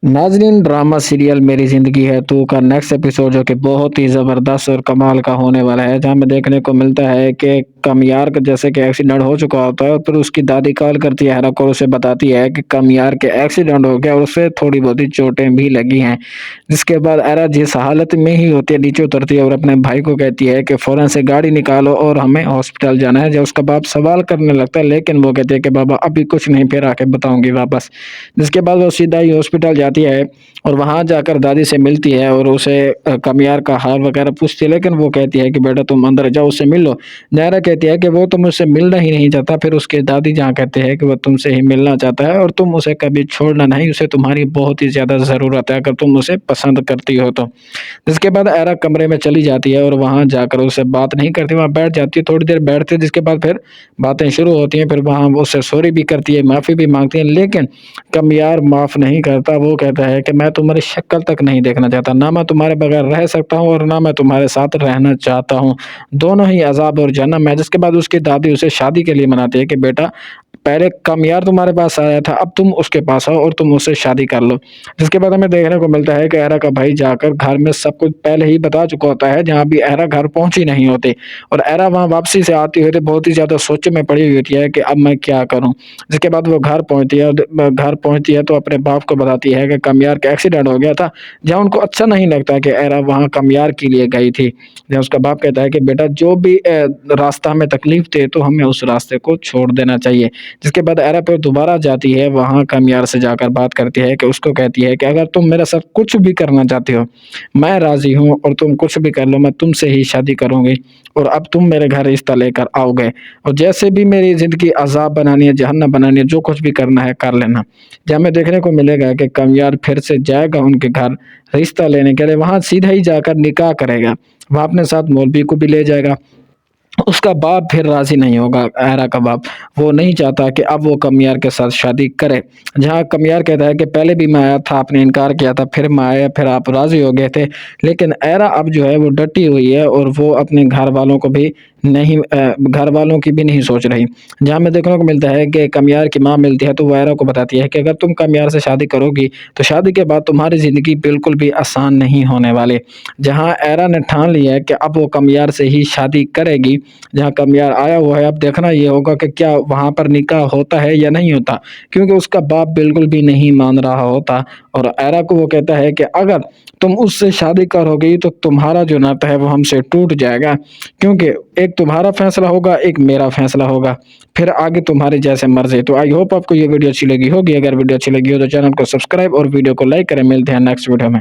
नाजरीन, drama serial मेरी ज़िंदगी है तू का नेक्स्ट एपिसोड जो कि बहुत ही ज़बरदस्त और कमाल का होने वाला है, जहाँ में देखने को मिलता है कि कमियार का जैसे कि एक्सीडेंट हो चुका होता है, फिर उसकी दादी कॉल करती है हैरा को और उसे बताती है कि कमियार के एक्सीडेंट हो गया और उसे थोड़ी बहुत ही चोटें भी लगी हैं। जिसके बाद हैरा जिस हालत में ही होती है नीचे उतरती है और अपने भाई को कहती है कि फ़ौरन से गाड़ी निकालो और हमें हॉस्पिटल जाना है। जब उसका बाप सवाल करने लगता है, लेकिन वो कहती है कि बाबा अभी कुछ नहीं, फिर आके बताऊँगी वापस। जिसके बाद वो सीधा ही हॉस्पिटल जाती है और वहाँ जाकर दादी से मिलती है और उसे कमियार का हाल वगैरह पूछती है, लेकिन वो कहती है कि बेटा तुम अंदर जाओ, उससे मिल लो। नायरा कहती है कि वो तो मुझसे मिलना ही नहीं चाहता। फिर उसकी दादी जहाँ कहती है कि वो तुमसे ही मिलना चाहता है और तुम उसे कभी छोड़ना नहीं, उसे तुम्हारी बहुत ही ज़्यादा ज़रूरत है अगर तुम उसे पसंद करती हो तो। जिसके बाद ऐरा कमरे में चली जाती है और वहाँ जाकर उससे बात नहीं करती, वहाँ बैठ जाती है, थोड़ी देर बैठती है, जिसके बाद फिर बातें शुरू होती हैं। फिर वहाँ वो उससे सॉरी भी करती है, माफ़ी भी माँगती है, लेकिन कमियार माफ़ नहीं करता। वो कहता है कि मैं तुम्हारी शक्ल तक नहीं देखना चाहता, ना मैं तुम्हारे बगैर रह सकता हूँ और ना मैं तुम्हारे साथ रहना चाहता हूँ। दोनों ही अज़ाब और जहन्नम है। जिसके बाद उसकी दादी उसे शादी के लिए मनाती है कि बेटा पहले कमियार तुम्हारे पास आया था, अब तुम उसके पास आओ और तुम उससे शादी कर लो। जिसके बाद हमें देखने को मिलता है कि अहरा का भाई जाकर घर में सब कुछ पहले ही बता चुका होता है, जहाँ भी अहरा घर पहुँची नहीं होती और अहरा वहाँ वापसी से आती हुई तो बहुत ही ज़्यादा सोच में पड़ी हुई होती है कि अब मैं क्या करूँ? जिसके बाद वो घर पहुँचती है और घर पहुँचती है तो अपने बाप को बताती है कि कमियार का एक्सीडेंट हो गया था, जहाँ उनको अच्छा नहीं लगता कि अहरा वहाँ कमियार के लिए गई थी। जहाँ उसका बाप कहता है कि बेटा जो भी रास्ता हमें तकलीफ दे तो हमें उस रास्ते को छोड़ देना चाहिए। जिसके बाद एरा पे दोबारा जाती है, वहाँ कमियार से जाकर बात करती है कि उसको कहती है कि अगर तुम मेरे साथ कुछ भी करना चाहते हो, मैं राज़ी हूँ और तुम कुछ भी कर लो, मैं तुमसे ही शादी करूँगी और अब तुम मेरे घर रिश्ता लेकर आओगे और जैसे भी मेरी ज़िंदगी अज़ाब बनानी है, जहन्नम बनानी है, जो कुछ भी करना है कर लेना। जहाँ हमें देखने को मिलेगा कि कमियार फिर से जाएगा उनके घर रिश्ता लेने के लिए, वहाँ सीधा ही जाकर निकाह करेगा। वहाँ अपने साथ मौलवी को भी ले जाएगा। उसका बाप फिर राज़ी नहीं होगा, अहरा का बाप। वो नहीं चाहता कि अब वो कमियार के साथ शादी करे। जहाँ कमियार कहता है कि पहले भी मैं आया था, आपने इनकार किया था, फिर मैं आया, फिर आप राज़ी हो गए थे। लेकिन अहरा अब जो है वो डटी हुई है और वो अपने घरवालों को भी नहीं घरवालों की भी नहीं सोच रही। जहाँ हमें देखने को मिलता है कि कमियार की माँ मिलती है तो वो अहरा को बताती है कि अगर तुम कमियार से शादी करोगी, तो शादी के बाद तुम्हारी ज़िंदगी बिल्कुल भी आसान नहीं होने वाली। जहाँ अहरा ने ठान लिया है कि अब वो कमियार से ही शादी करेगी, जहाँ कमियार आया हुआ है, अब देखना ये होगा कि क्या वहाँ पर निकाह होता है या नहीं होता, क्योंकि उसका बाप बिल्कुल भी नहीं मान रहा होता। और ऐरा को वो कहता है कि अगर तुम उससे शादी करोगी तो तुम्हारा जो नाता है वो हमसे टूट जाएगा, क्योंकि एक तुम्हारा फैसला होगा, एक मेरा फैसला होगा, फिर आगे तुम्हारी जैसे मर्जी। तो आई होप आपको ये वीडियो अच्छी लगी होगी। अगर वीडियो अच्छी लगी हो तो चैनल को सब्सक्राइब और वीडियो को लाइक करें। मिलते हैं नेक्स्ट वीडियो में।